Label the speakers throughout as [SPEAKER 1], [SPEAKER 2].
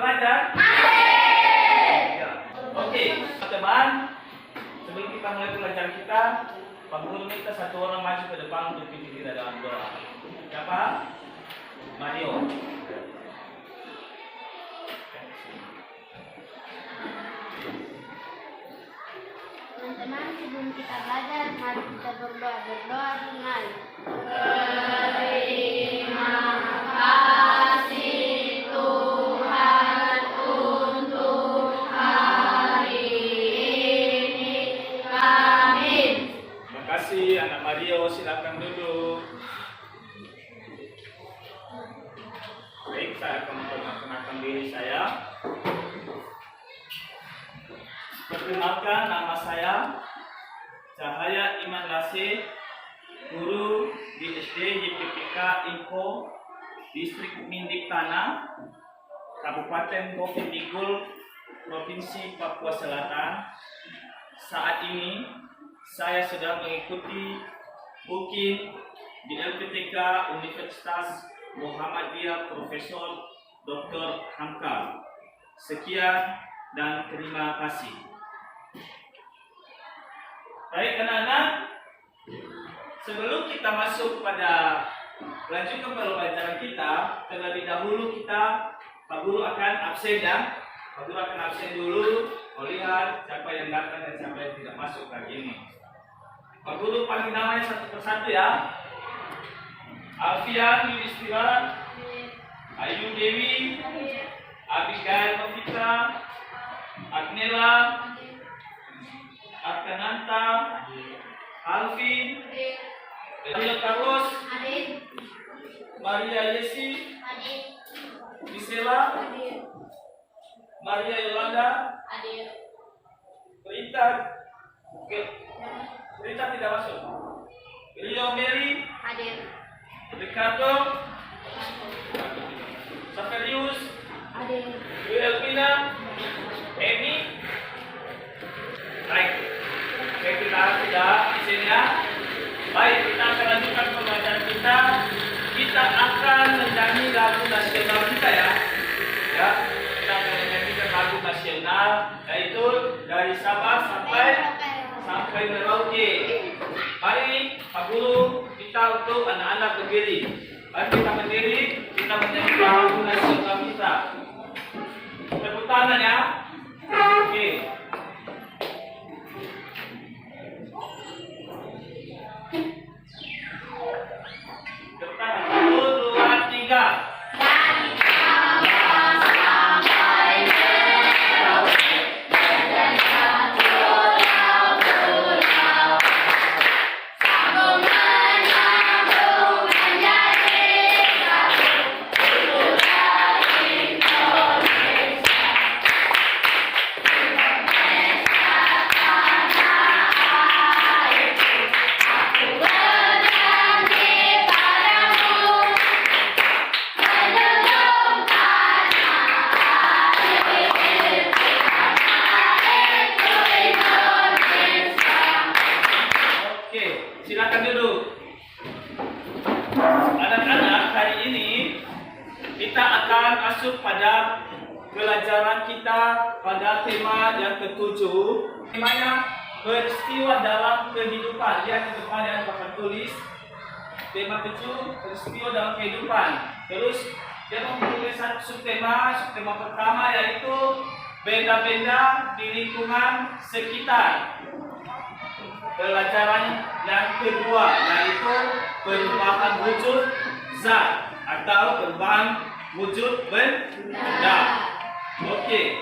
[SPEAKER 1] belajar? Ya. Oke, teman. Sebelum kita mulai pelajaran kita, Pak Guru minta satu orang maju ke depan untuk pimpin kita dalam doa. Siapa? Mario.
[SPEAKER 2] Teman-teman, sebelum kita belajar, mari kita berdoa tunai. Terima kasih Tuhan untuk hari ini. Amin.
[SPEAKER 1] Terima kasih anak Mario, silakan duduk. Baik, saya akan memperkenalkan diri saya. Perkenalkan, nama saya Cahaya Iman Lasih, guru di SD YPPK Info Distrik Mindik Tanah, Kabupaten Bovendigul, Provinsi Papua Selatan. Saat ini saya sedang mengikuti UKIM di LPTK Universitas Muhammadiyah Profesor Dr. Hamka. Sekian dan terima kasih. Baik anak-anak, sebelum kita masuk pada lanjutkan pelajaran kita, terlebih dahulu Pak Guru akan absen ya. Pak Guru akan absen dulu, melihat siapa yang datang dan siapa yang tidak masuk lagi ini. Pak Guru panggil namanya satu persatu ya. Alfian Yudhistira, Ayu Dewi, Abigail Novita, Agnela, Arkananta, Alvin, Adil Carlos, Maria Yesi, Gisela, Maria Yolanda, Rita tidak masuk. Rio Mary, Ricardo, Saverius, Elvina, Emi. Baik, kita sudah di sini ya. Baik, kita akan lanjutkan pembelajaran kita. Kita akan menyanyi lagu nasional kita ya. Ya, kita akan menyanyikan lagu nasional, yaitu dari Sabah sampai Merauke. Mari Pak Guru kita untuk anak-anak berdiri. Mari kita berdiri, kita menyanyi lagu nasional kita. Tepuk tangan ya. Oke. Tepuk tangan. 1, 2, 3. Silakan duduk. Anak-anak, hari ini kita akan masuk pada pelajaran kita pada tema yang ketujuh. Temanya peristiwa dalam kehidupan. Lihat di depan yang Bapak tulis. Tema 7, peristiwa dalam kehidupan. Terus dia mempunyai satu subtema. Subtema pertama yaitu benda-benda di lingkungan sekitar. Pelajaran yang kedua yaitu perubahan wujud zat atau perubahan wujud benda. Oke.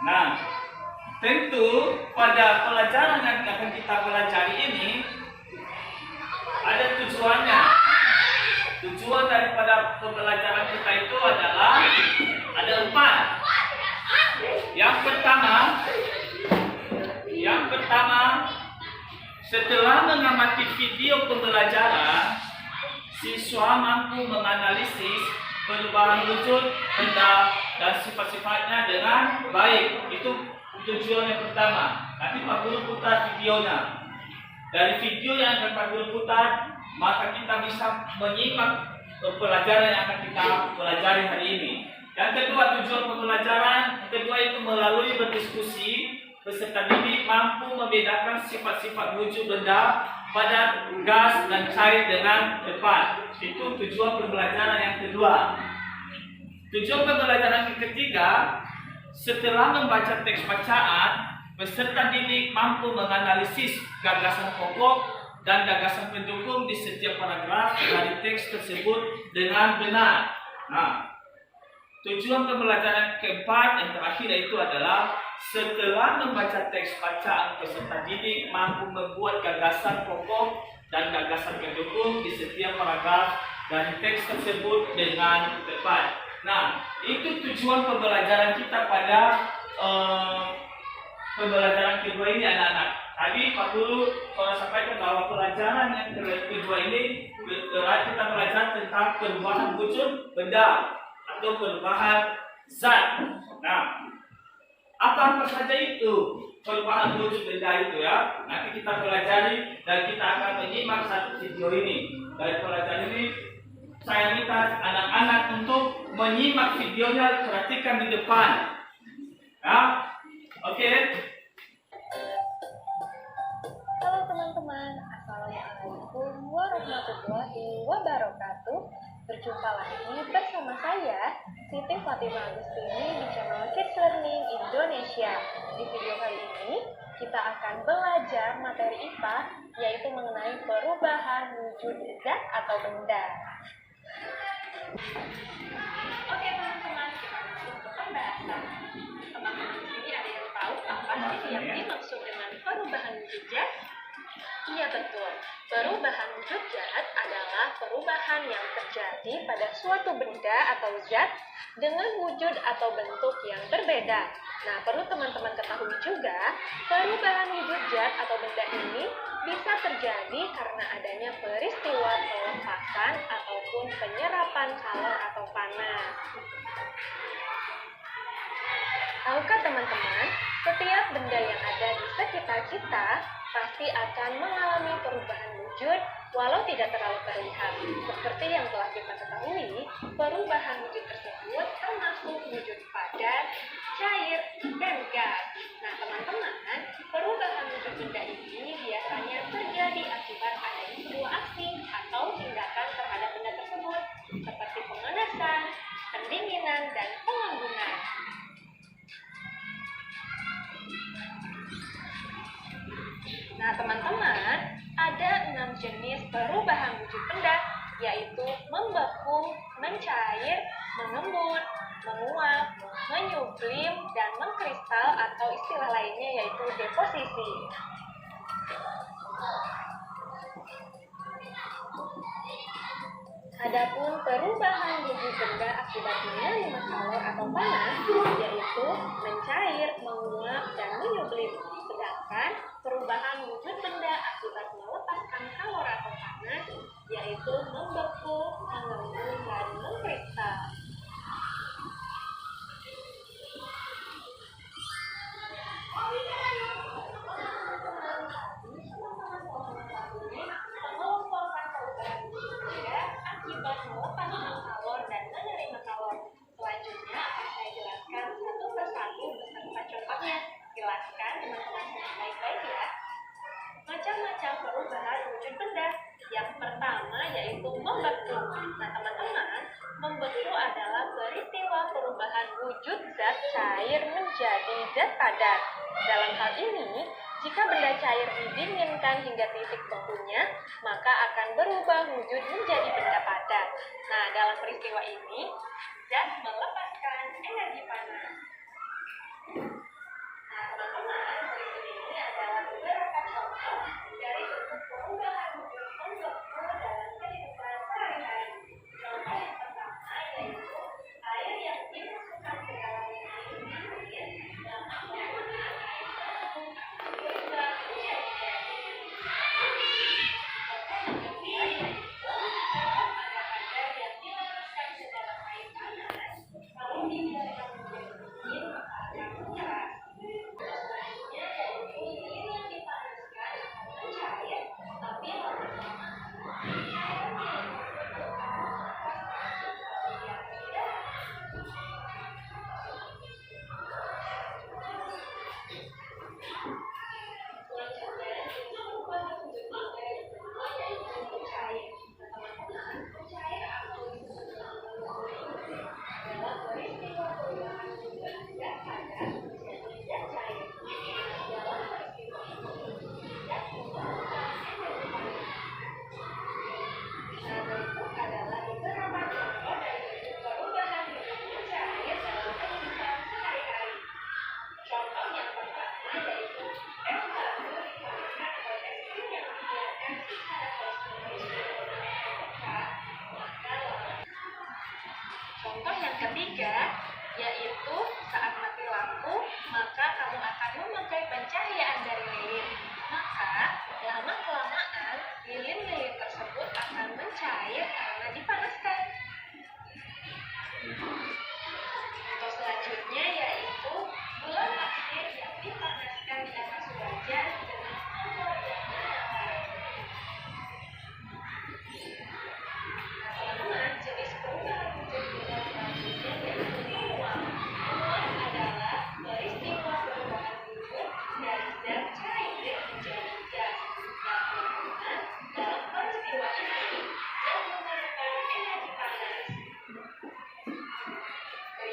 [SPEAKER 1] Nah, tentu pada pelajaran yang akan kita pelajari ini ada tujuannya. Tujuan daripada pembelajaran kita itu adalah ada 4. Yang pertama, setelah mengamati video pembelajaran, siswa mampu menganalisis perubahan wujud benda dan sifat-sifatnya dengan baik. Itu tujuan yang pertama. Nanti Pak Guru putar videonya. Dari video yang akan Pak Guru putar, maka kita bisa menyimak pelajaran yang akan kita pelajari hari ini. Yang kedua, tujuan berdiskusi, peserta didik mampu membedakan sifat-sifat wujud benda, padat, gas, dan cair dengan tepat. Itu tujuan pembelajaran yang kedua. Tujuan pembelajaran yang ketiga, setelah membaca teks bacaan, peserta didik mampu menganalisis gagasan pokok dan gagasan pendukung di setiap paragraf dari teks tersebut dengan benar. Nah, tujuan pembelajaran keempat yang terakhir itu adalah setelah membaca teks bacaan, peserta didik mampu membuat gagasan pokok dan gagasan pendukung di setiap paragraf dari teks tersebut dengan tepat. Nah, itu tujuan pembelajaran kita pada pembelajaran kedua ini anak-anak. Tadi Pak Guru sudah sampaikan bahwa pelajaran yang kedua ini kita belajar tentang perubahan wujud benda atau perubahan zat. Nah, apa saja itu perubahan wujud benda itu ya? Nanti kita pelajari dan kita akan menyimak satu video ini. Dari pelajaran ini saya minta anak-anak untuk menyimak videonya, perhatikan di depan. Ya, oke.
[SPEAKER 3] Halo teman-teman, Assalamualaikum warahmatullahi wabarakatuh. Berjumpa lagi bersama saya, Siti Fatimah Agustini di channel Kids Learning Indonesia. Di video kali ini, kita akan belajar materi IPA, yaitu mengenai perubahan wujud zat atau benda. Oke teman-teman, kita masuk ke pembahasan. Teman-teman di sini ada yang tahu apa sih yang dimaksud dengan perubahan wujud zat? Iya betul, perubahan wujud zat adalah perubahan yang terjadi pada suatu benda atau zat dengan wujud atau bentuk yang berbeda. Nah, perlu teman-teman ketahui juga, perubahan wujud zat atau benda ini bisa terjadi karena adanya peristiwa pelepasan ataupun penyerapan kalor atau panas. Tahukah teman-teman, setiap benda yang ada di sekitar kita pasti akan mengalami perubahan wujud walau tidak terlalu terlihat. Seperti yang telah kita ketahui, perubahan wujud tersebut termasuk wujud padat, cair, dan gas. Nah teman-teman, perubahan wujud benda ini biasanya terjadi akibat adanya sebuah aksi atau tindakan terhadap benda tersebut, seperti pemanasan, pendinginan, dan pengembunan. Nah teman-teman, ada 6 jenis perubahan wujud benda, yaitu membeku, mencair, mengembun, menguap, menyublim, dan mengkristal atau istilah lainnya yaitu deposisi. Adapun perubahan wujud benda akibat menerima kalor atau panas, yaitu mencair, menguap, dan menyublim. Sedangkan perubahan wujud benda akibat melepaskan kalor atau panas, yaitu membeku, mengembun, dan mengkristal. Mengelompokkan perubahan wujud benda akibat melepaskan kalor dan menerima kalor. Selanjutnya akan saya jelaskan satu persatu beserta contohnya. Jelaskan teman-teman baik-baik ya. Macam-macam perubahan wujud benda. Yang pertama yaitu membeku. Nah teman-teman, membeku adalah peristiwa perubahan wujud zat cair menjadi zat padat. Dalam hal ini, jika benda cair didinginkan hingga titik bekunya, maka akan berubah wujud menjadi benda padat. Nah, dalam peristiwa ini, zat melepaskan energi panas. Nah, teman-teman, berikut ini adalah beberapa contoh dari bentuk perubahan wujud membeku dalam kehidupan sehari-hari. Contoh yang pertama yaitu air yang dimasukkan ke dalam minyak dingin dan menggunakan air tersebut berubah menjadi gas. Contoh yang kedua yaitu ada benda yang dilepaskan ke dalam air panas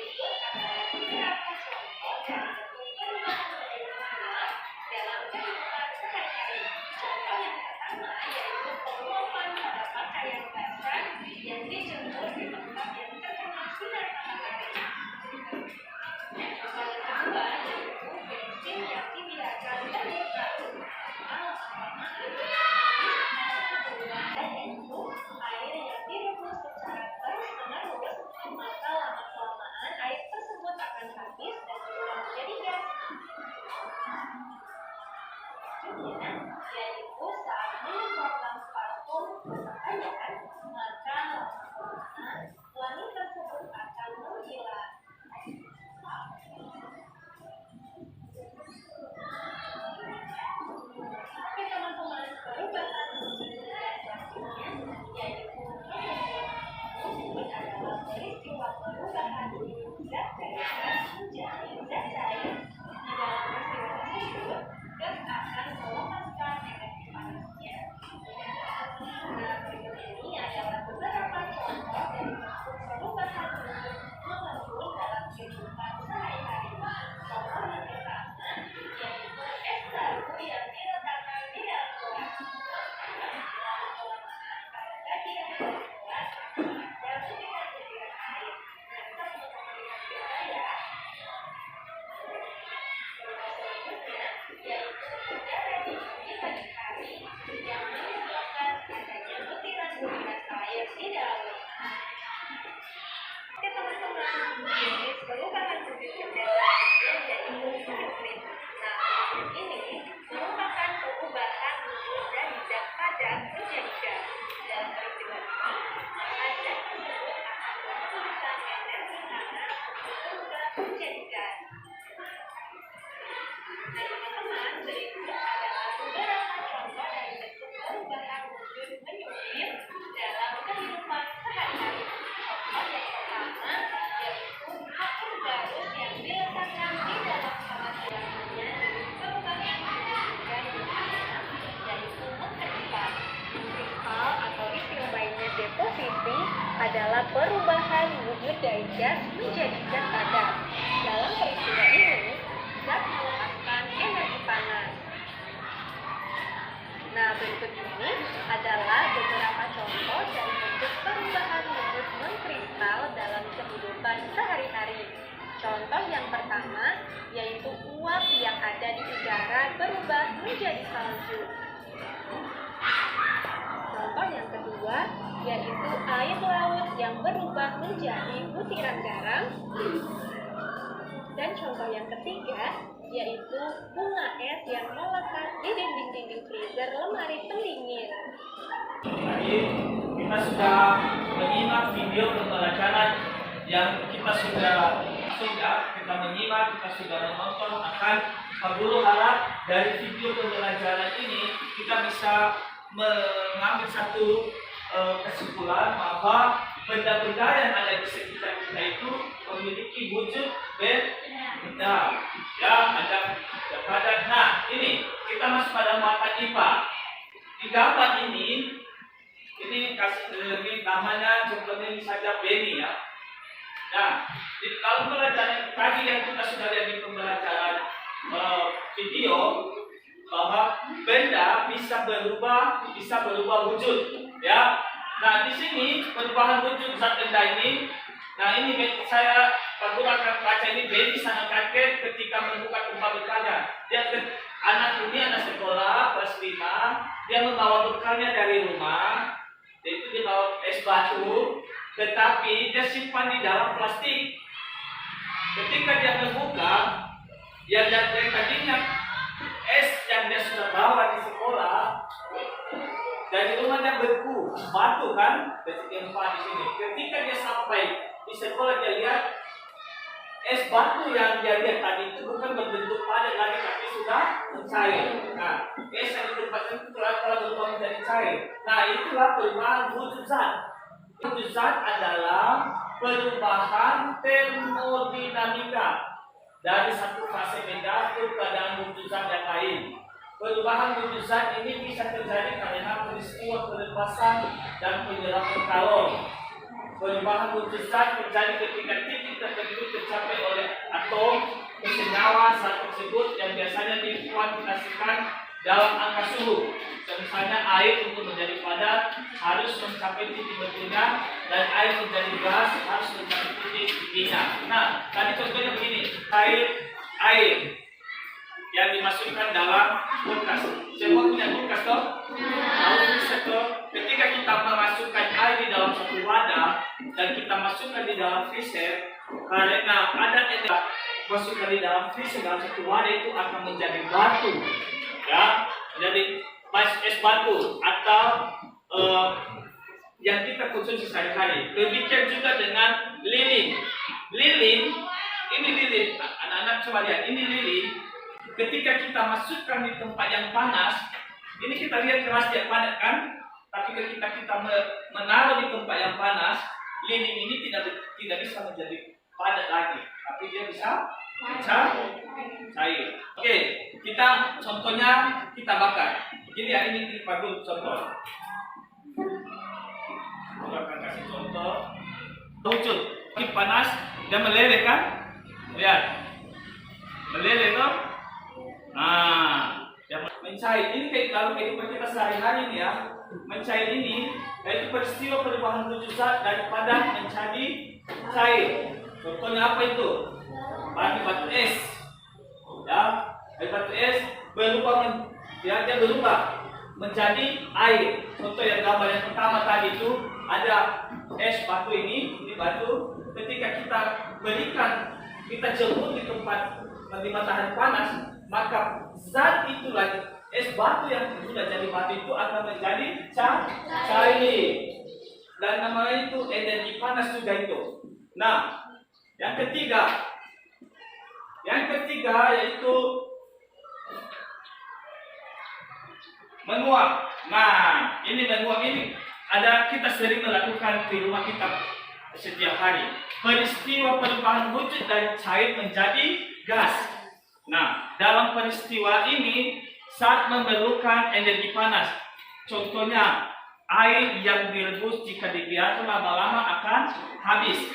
[SPEAKER 3] berikut adalah beberapa contoh dari bentuk perubahan menjadi masalah dalam kehidupan sehari-hari. Contoh yang pertama yaitu penguapan pada pakaian basah yang dijemur di tempat yang terkena sinar matahari. Contoh yang kedua yaitu bensin yang dibiarkan berlarut-larut. Dan itu air yang direbus secara terus-menerus, maka lama-kelamaan air tersebut akan habis dan berubah menjadi gas. Yaitu saat menyemprotkan parfum ke pakaian, maka lama-kelamaan wangi tersebut akan menghilang. Oke teman-teman, perubahan yaitu ini adalah peristiwa perubahan zat dari gas menjadi zat cair. Di dalam peristiwa tersebut, gas akan melepaskan energi panasnya. Nah, berikut ini adalah beberapa contoh dari bentuk perubahan wujud mengendur dalam kehidupan sehari-hari. Contoh yang pertama yaitu es batu yang diletakkan di dalam gelas. Bagian dari gelas ada butiran-butiran air. Nah, kita bisa melihat ya. Selanjutnya yaitu udara dingin di pagi hari yang menyebabkan adanya butiran-butiran air di dalam rumah. Oke teman-teman, jenis perubahan wujud bendera yaitu hibrid. Nah, ini merupakan perubahan wujud dari zat padat menjadi gas. Dalam peristiwa ini, padat tersebut akan menghasilkan energi panas berubah menjadi gas. Nah, teman-teman, berikut adalah beberapa contoh dari bentuk perubahan wujud menyusir dalam kehidupan sehari-hari. Contoh yang pertama yaitu air garut yang diletakkan di dalam kamar biasanya perubahan wujud menjadi panas, yaitu mengkristal. Kristal atau istilah lainnya deposisi adalah perubahan wujud dari gas menjadi zat padat. Dalam peristiwa ini, zat melepaskan energi panas. Nah, berikut ini adalah beberapa contoh dari bentuk perubahan wujud mengkristal dalam kehidupan sehari-hari. Contoh yang pertama yaitu uap yang ada di udara berubah menjadi salju. Contoh yang kedua yaitu air laut yang berubah menjadi butiran garam. Dan contoh yang ketiga yaitu bunga es yang melekat di dinding-dinding freezer lemari pendingin.
[SPEAKER 1] Tadi kita sudah menyimak video pembelajaran yang kita sudah menyimak, kita sudah menonton. Akan perlu harap dari video pembelajaran ini kita bisa mengambil satu kesimpulan bahwa benda-benda yang ada di sekitar kita itu memiliki wujud benda. Ya, ada padat. Nah, ini kita masuk pada mata IPA. Di gambar ini namanya contohnya ini saja Benny ya. Nah, kalau pembelajaran tadi yang kita sudah lihat di pembelajaran video bahwa benda bisa berubah wujud ya. Nah, di sini perubahan wujud zat benda ini. Nah, ini saya menggunakan kaca ini. Benny sangat kaget ketika membuka tempat bekalnya. Anak sekolah kelas 5, dia membawa bekalnya dari rumah, yaitu dia bawa es batu, tetapi dia simpan di dalam plastik. Ketika dia membuka, yang tadinya es yang dia sudah bawa di sekolah, dari rumahnya beku, batu kan, ketika di sini. Ketika dia sampai di sekolah, dia lihat es batu yang dia lihat tadi itu bukan berbentuk padat lagi, tapi sudah mencair. Nah, es yang di tempat itu telah berubah menjadi cair. Nah, itulah perubahan wujud zat. Wujud zat adalah perubahan termodinamika dari satu fase benda ke keadaan wujud zat yang lain. Perubahan wujud zat ini bisa terjadi karena peristiwa pelepasan dan penyerapan kalor. Perubahan wujud zat terjadi ketika titik tertentu atom senyawa zat tersebut yang biasanya dikuantitasikan dalam angka suhu. Misalnya air untuk menjadi padat harus mencapai titik betulnya, dan air menjadi gas harus mencapai titik intinya. Nah, tadi contohnya begini, air yang dimasukkan dalam kulkas. Semua punya kulkas toh? Tahu freezer toh? Ketika kita memasukkan air di dalam satu wadah dan kita masukkan di dalam freezer, karena ada energi masukkan di dalam freezer dalam satu wadah itu akan menjadi batu, ya, menjadi es batu atau yang kita konsumsi sehari-hari. Demikian juga dengan lilin. Lilin, ini lilin, anak-anak coba lihat, ini lilin. Ketika kita masukkan di tempat yang panas, ini kita lihat keras dia padat kan? Tapi ketika kita menaruh di tempat yang panas, lilin ini tidak bisa menjadi padat lagi, tapi dia bisa cair. Oke, kita contohnya kita bakar. Jadi ya ini Pak contoh. Saya akan kasih contoh. Lucu, ini panas, dia meleleh kan? Lihat, meleleh toh? Nah, yang mencair ini kayak dalam kehidupan kita sehari-hari ini ya. Mencair ini yaitu peristiwa perubahan wujud zat dari padat menjadi cair. Contohnya apa itu? Batu es, ya, batu es berubah dia berubah menjadi air. Contoh yang gambar yang pertama tadi itu ada es batu ini batu. Ketika kita berikan, kita jemur di tempat di matahari panas, maka zat itu lagi es batu yang sudah jadi batu itu akan menjadi cair, dan namanya itu energi panas juga itu. Nah, yang ketiga yaitu menguap. Nah, ini menguap ini kita sering melakukan di rumah kita setiap hari. Peristiwa perubahan wujud dari cair menjadi gas. Nah, dalam peristiwa ini saat memerlukan energi panas. Contohnya, air yang direbus jika dibiarkan lama-lama akan habis.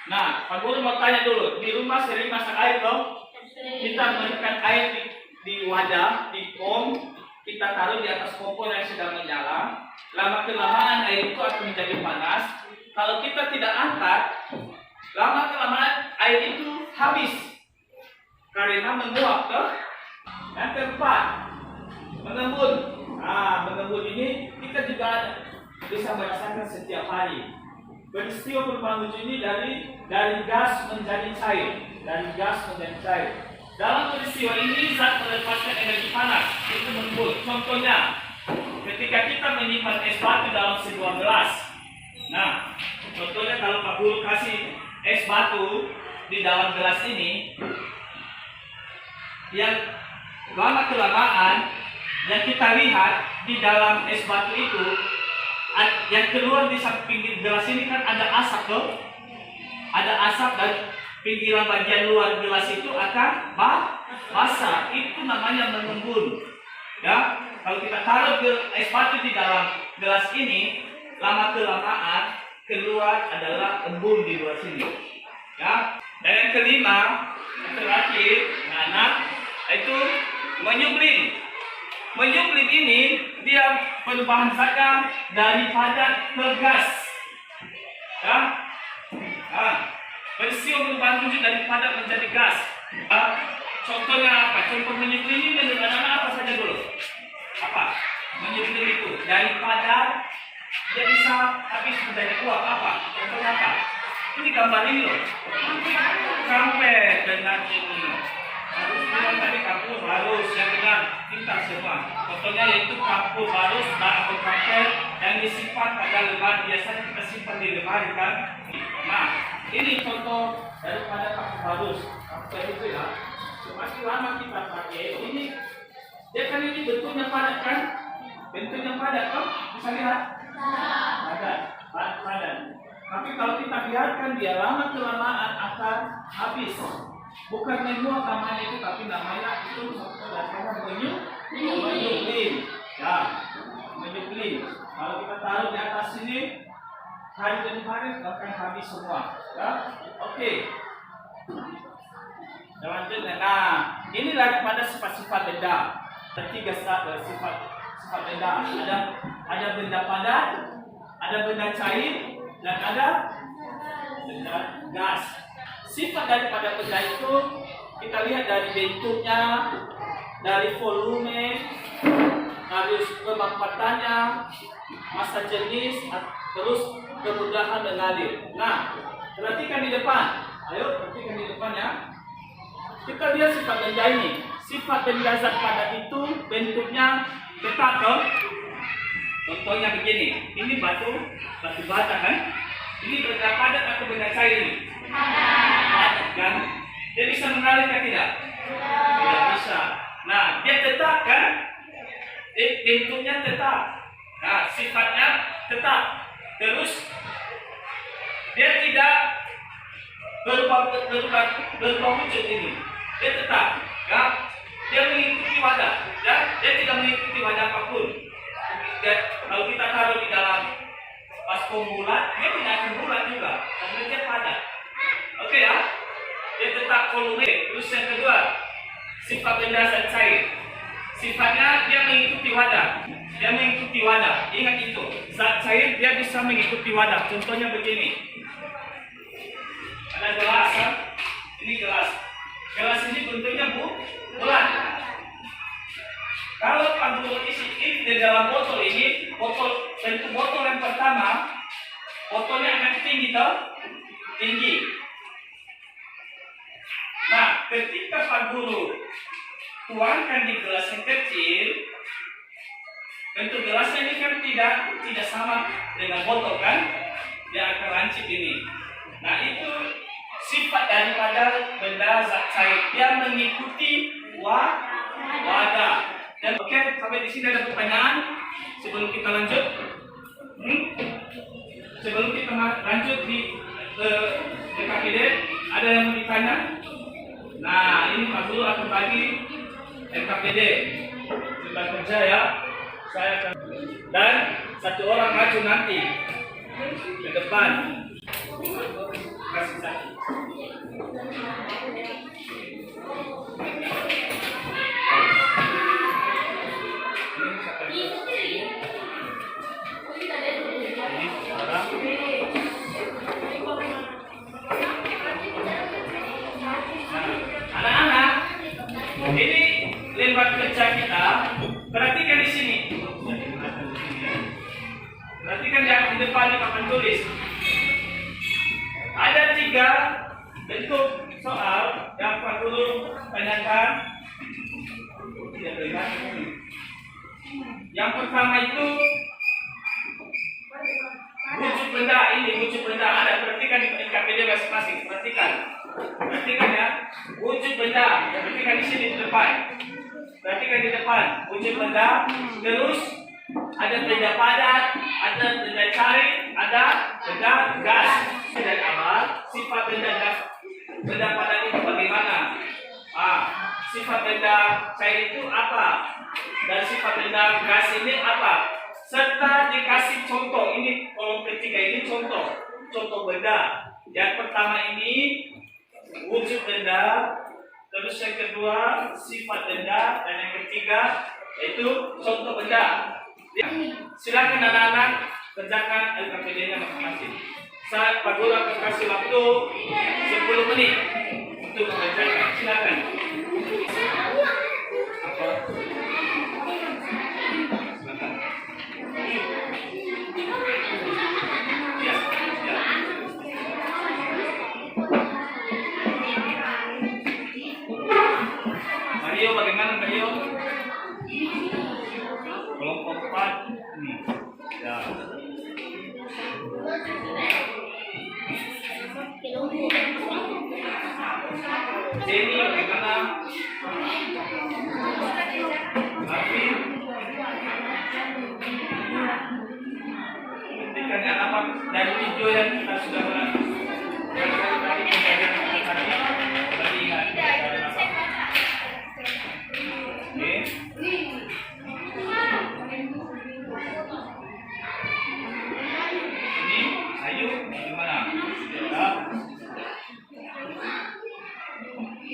[SPEAKER 1] Nah, Pak Guru mau tanya dulu, di rumah sering masak air toh? Kita berikan air di wadah, di pom, kita taruh di atas kompor yang sedang menyala. Lama kelamaan air itu akan menjadi panas. Kalau kita tidak angkat, lama kelamaan air itu habis karena menguap toh. Yang keempat, mengembun. Nah, mengembun ini kita juga bisa merasakan setiap hari. Peristiwa perubahan wujud ini dari gas menjadi cair, Dalam peristiwa ini zat melepaskan energi panas, itu mengembun. Contohnya, ketika kita menyimpan es batu dalam sebuah gelas. Nah, contohnya kalau Pak Guru kasih es batu di dalam gelas ini, yang lama kelamaan yang kita lihat di dalam es batu itu, yang keluar di samping gelas ini kan ada asap tuh, ada asap, dan pinggiran bagian luar gelas itu akan basah. Itu namanya mengembun. Ya, kalau kita taruh es batu di dalam gelas ini, lama kelamaan keluar adalah embun di luar sini. Ya, dan yang kelima, yang terakhir, anak itu menyublim. Menyublim ini dia perubahan zat dari padat ke gas. Ya, peristiwa perubahan wujud dari padat menjadi gas. Contohnya apa? Contoh menyublim ini menurut anak-anak apa saja dulu? Apa? Menyublim itu dari padat dia bisa habis menjadi uap. Apa? Contohnya apa? Ini gambar ini loh. Sampai dengan ini. Harus tadi kapur harus yang dengan tinta semua. Contohnya yaitu kapur harus atau kapur yang disimpan pada lemari. Biasanya kita simpan di lemari kan. Nah, ini contoh daripada kapur harus. Kapur itu ya. Semakin lama kita pakai ini, dia kan ini bentuknya padat kan? Bentuknya padat kan? Bisa lihat? Padat. Tapi kalau kita biarkan dia lama kelamaan akan habis. Bukan menguap namanya itu, tapi namanya itu dasarnya menyublim. Ya, menyublim. Kalau kita taruh di atas sini, hari demi hari akan habis semua. Ya, oke. Selanjutnya, nah inilah pada sifat-sifat benda. Ketiga sifat benda. Ada benda padat, ada benda cair, dan ada benda gas. Sifat daripada benda itu kita lihat dari bentuknya, dari volume, dari kemampatannya, masa jenis, terus kemudahan mengalir. Nah, perhatikan di depan. Ayo, perhatikan di depannya. Kita lihat sifat benda ini. Sifat benda zat padat itu bentuknya tetap, toh? Contohnya begini. Ini batu bata kan? Ini benda padat atau benda cair ini? Padat kan? Dia bisa mengalir atau tidak? Tidak bisa. Nah, dia tetap kan? Bentuknya tetap. Nah, sifatnya tetap. Terus dia tidak berubah wujud ini. Dia tetap. Ya, dia mengikuti wadah. Ya, dia tidak mengikuti wadah apapun. Kalau kita taruh di dalam baskom bulat, dia tidak akan bulat juga. Karena dia padat. Oke ya? Dia tetap volume. Terus yang kedua, sifat benda zat cair. Sifatnya dia mengikuti wadah. Dia mengikuti wadah. Ingat itu. Zat cair dia bisa mengikuti wadah. Contohnya begini. Ada gelas kan? Ini gelas. Gelas ini bentuknya bulat. Kalau panggul isi ini di dalam botol ini, bentuk botol yang pertama, botolnya akan tinggi toh? Tinggi. Nah, ketika panggul tuangkan di gelas yang kecil, bentuk gelasnya ini kan tidak sama dengan botol kan? Dia akan lancip ini. Nah, itu sifat daripada benda zat cair. Dia mengikuti wadah. Dan oke, sampai di sini ada pertanyaan sebelum kita lanjut. Sebelum kita lanjut di DKPD, ada yang mau ditanya? Nah, ini Pak Guru akan bagi DKPD. Kita kerja ya. Saya akan dan satu orang maju nanti ke depan. Kasih satu. Anak-anak, ini lembar kerja kita. Perhatikan di sini. Perhatikan di depan di papan tulis. Ada 3 bentuk soal yang Pak Guru tanyakan. Tidak terlihat. Yang pertama itu wujud benda. Ini wujud benda ada. Perhatikan di KPD masing-masing. Perhatikan ya. Wujud benda. Perhatikan di sini di depan. Perhatikan di depan. Wujud benda. Terus ada benda padat, ada benda cair, ada benda gas. Dari awal sifat benda gas, benda padat itu bagaimana? Sifat benda cair itu apa? Dan sifat benda gas ini apa? Serta dikasih contoh. Ini kolom ketiga ini contoh benda. Yang pertama ini wujud benda, terus yang kedua sifat benda, dan yang ketiga yaitu contoh benda. Silakan anak-anak kerjakan LKPD-nya masing-masing. Saat Pak Guru akan kasih waktu 10 menit untuk mengerjakan. Silakan. Apa? Mario, bagaimana Mario? Kelompok 4 ini. Ya. Jenny, bagaimana? Marvin? Ketika apa dari video yang kita sudah tadi Ayu, gimana? Ya.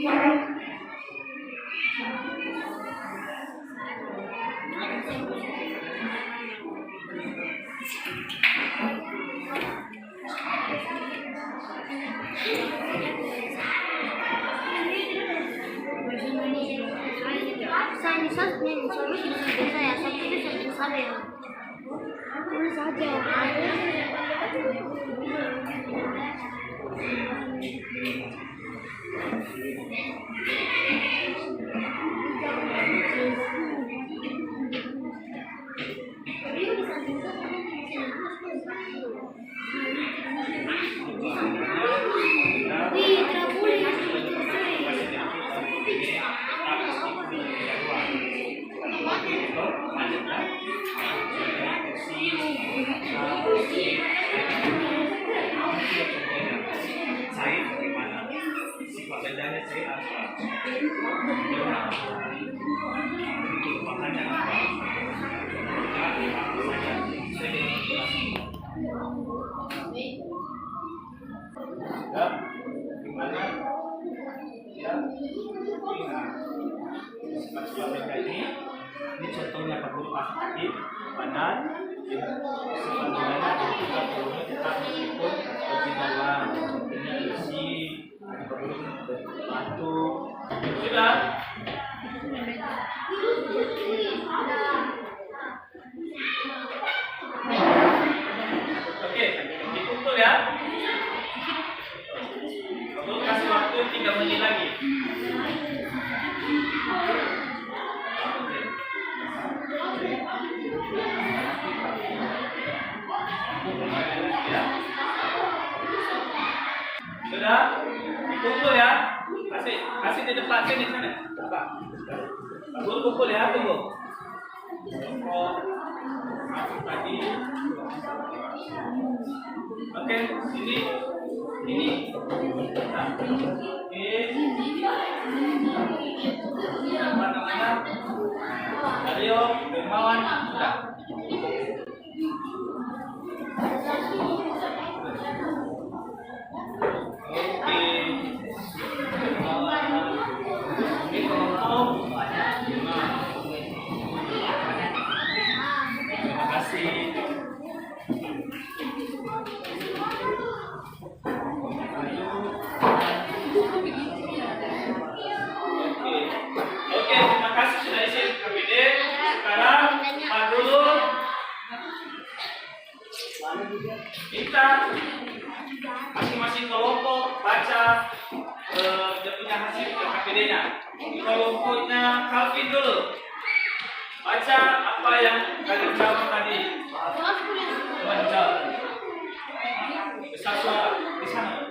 [SPEAKER 2] Saya misal saya satu itu saya tulis saja.
[SPEAKER 1] Ini contohnya berupa pasif padat sebenarnya juga perlu tetap meskipun lebih dalam contohnya isi batu sudah. Oke, dikumpul ya. Untuk kasih waktu 3 menit lagi. Sudah? Kumpul ya. Kasih di depan sini sana. Kumpul kumpul ya, tunggu. Tadi. Oke, ini. Apa namanya? Mario, Dermawan, sudah. Oke, terima kasih sudah isi KPD. Sekarang Pak Guru kita masing-masing kelompok baca dia punya hasil KPD-nya. Kelompoknya Calvin dulu. Baca apa yang kalian jawab tadi. Coba dijawab. Besar suara di sana.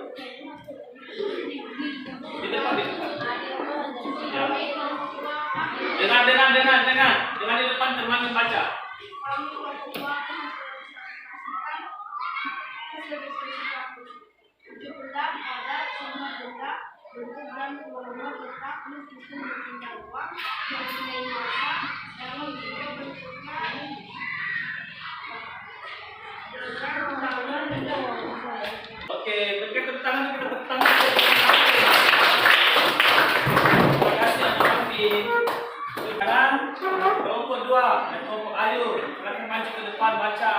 [SPEAKER 1] Di depan di depan. Ya. Dengan di depan teman membaca. Oke, berikan tepuk tangan, kita tepuk tangan. Terima kasih Alvin. Sekarang kelompok 2 dan kelompok Ayu, silakan maju ke depan baca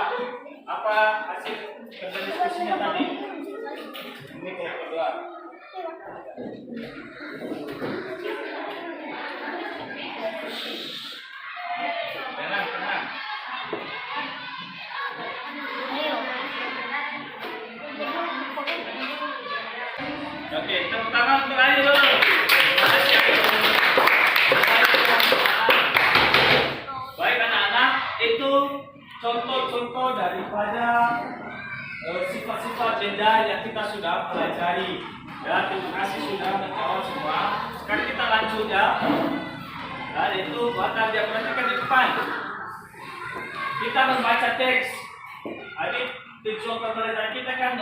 [SPEAKER 1] apa hasil kerja diskusinya tadi. Ini kelompok 2. Tenang. Oke, tepuk tangan untuk Ayu dulu. Terima kasih Ayu. Baik anak-anak, itu contoh-contoh daripada sifat-sifat benda yang kita sudah pelajari. Ya, terima kasih sudah menjawab semua. Sekarang kita lanjut ya. Dan itu buatan dia perhatikan di depan. Kita membaca teks. Jadi tujuan pembelajaran kita kan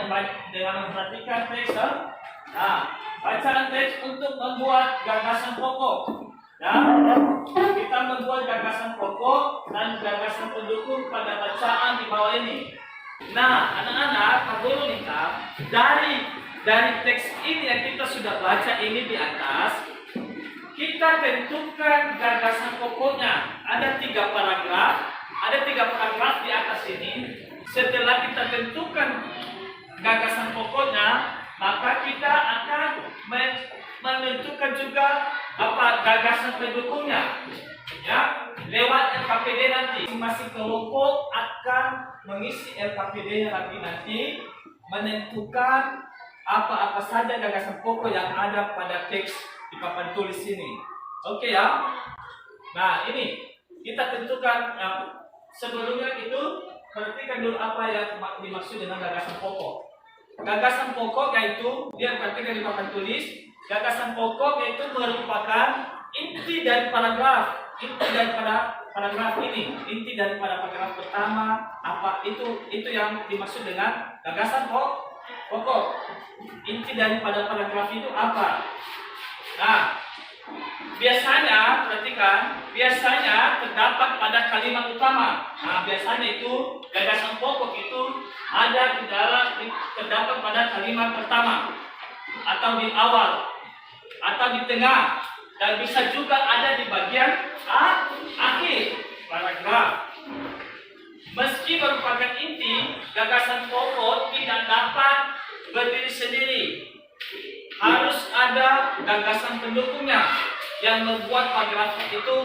[SPEAKER 1] dengan memperhatikan teks. Nah, bacaan teks untuk membuat gagasan pokok. Ya, kita membuat gagasan pokok dan gagasan pendukung pada bacaan di bawah ini. Nah, anak-anak, Pak Guru minta dari dari teks ini yang kita sudah baca ini di atas, kita tentukan gagasan pokoknya. Ada 3 paragraf di atas ini. Setelah kita tentukan gagasan pokoknya, maka kita akan menentukan juga apa gagasan pendukungnya. Ya, lewat LKPD nanti. Masing-masing kelompok akan mengisi LKPD-nya nanti menentukan apa-apa saja gagasan pokok yang ada pada teks di papan tulis ini. Oke ya. Nah, ini kita tentukan sebelumnya itu perhatikan dulu apa yang dimaksud dengan gagasan pokok. Gagasan pokok yaitu, dia perhatikan di papan tulis, gagasan pokok yaitu merupakan inti dari paragraf. Inti daripada paragraf ini, inti daripada paragraf pertama, apa itu yang dimaksud dengan gagasan pokok. Inti daripada paragraf itu apa? Nah, biasanya perhatikan, biasanya terdapat pada kalimat utama. Nah, biasanya itu gagasan pokok itu ada terdapat pada kalimat pertama, atau di awal, atau di tengah, dan bisa juga ada di bagian akhir paragraf. Meski merupakan inti, gagasan pokok tidak dapat berdiri sendiri. Harus ada gagasan pendukungnya yang membuat paragraf itu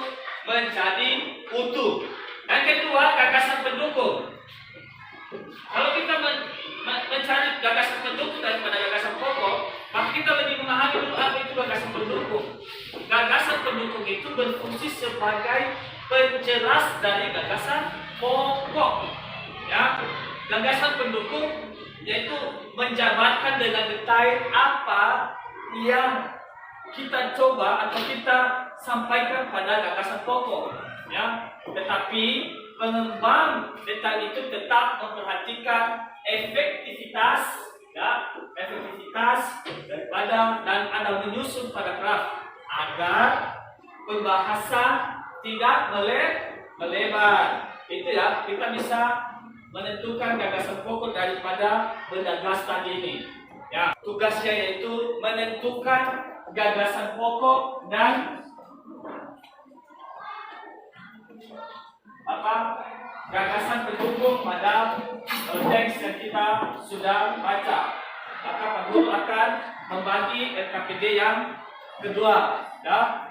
[SPEAKER 1] menjadi utuh. Yang kedua, gagasan pendukung. Kalau kita mencari gagasan pendukung daripada gagasan pokok, maka kita lebih memahami dulu apa itu gagasan pendukung. Gagasan pendukung itu berfungsi sebagai penjelas dari gagasan pokok. Ya, gagasan pendukung yaitu menjabarkan dengan detail apa yang kita coba atau kita sampaikan pada gagasan pokok. Ya, tetapi pengembang detail itu tetap memperhatikan efektivitas, ya, efektivitas daripada dan ada menyusun paragraf agar pembahasan tidak melebar. Itu ya, kita bisa menentukan gagasan pokok daripada benda gas tadi ini. Ya, tugasnya yaitu menentukan gagasan pokok dan gagasan pendukung pada teks yang kita sudah baca. Maka Pak Guru akan membagi LKPD yang kedua, ya.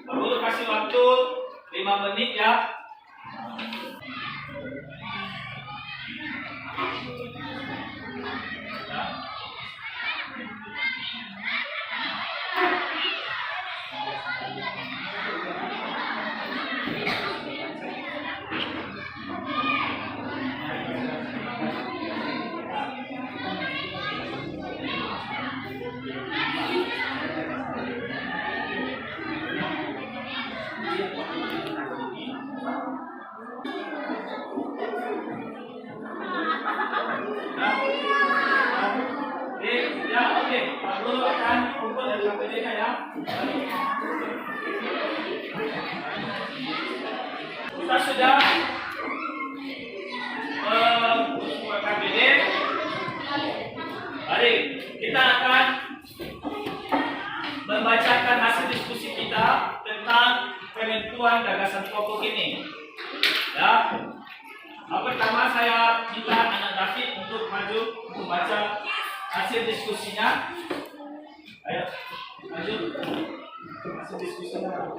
[SPEAKER 1] Lalu kasih waktu 5 menit ya. Lalu akan kumpul dari KPD-nya ya. Kita sudah KPD. Baik, kita akan membacakan hasil diskusi kita tentang penentuan gagasan pokok ini. Ya. Pertama saya minta anak David untuk maju membaca hasil diskusinya. Ayo, maju. Hasil diskusinya.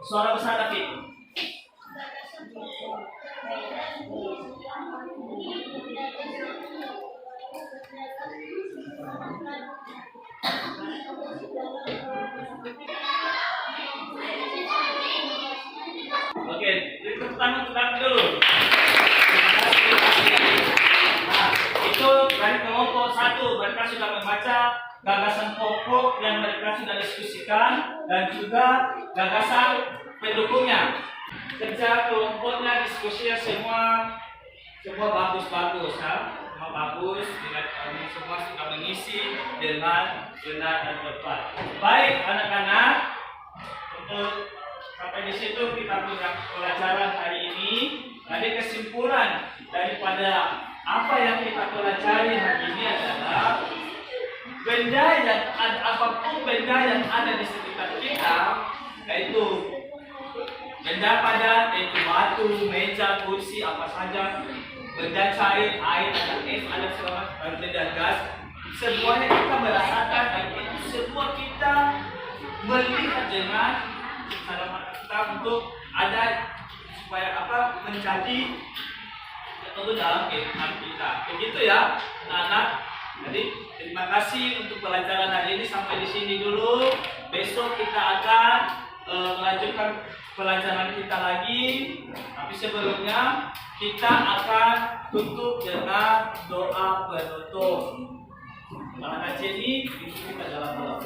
[SPEAKER 1] Suara besar David. Oke, tepuk tangan untuk David dulu. Nah, itu dari kelompok 1 mereka sudah membaca gagasan pokok yang mereka sudah diskusikan dan juga gagasan pendukungnya. Kerja kelompoknya, diskusinya semua bagus-bagus ya. Semua bagus, kami semua sudah mengisi dengan benar dan tepat. Baik anak-anak, untuk sampai di situ kita punya pelajaran hari ini. Tadi kesimpulan daripada apa yang kita pelajari hari ini adalah benda yang ada, apapun benda yang ada di sekitar kita, yaitu benda padat, yaitu batu, meja, kursi, apa saja, benda cair, air, ada es, ada segala macam benda gas, semuanya kita merasakan dan itu semua kita melihat dengan cara mata kita untuk ada supaya apa menjadi tentu dalam kehidupan kita. Begitu ya, anak-anak. Jadi terima kasih untuk pelajaran hari ini sampai di sini dulu. Besok kita akan melanjutkan pelajaran kita lagi. Tapi sebelumnya kita akan tutup dengan doa penutup. Anak-anak ini kita dalam doa.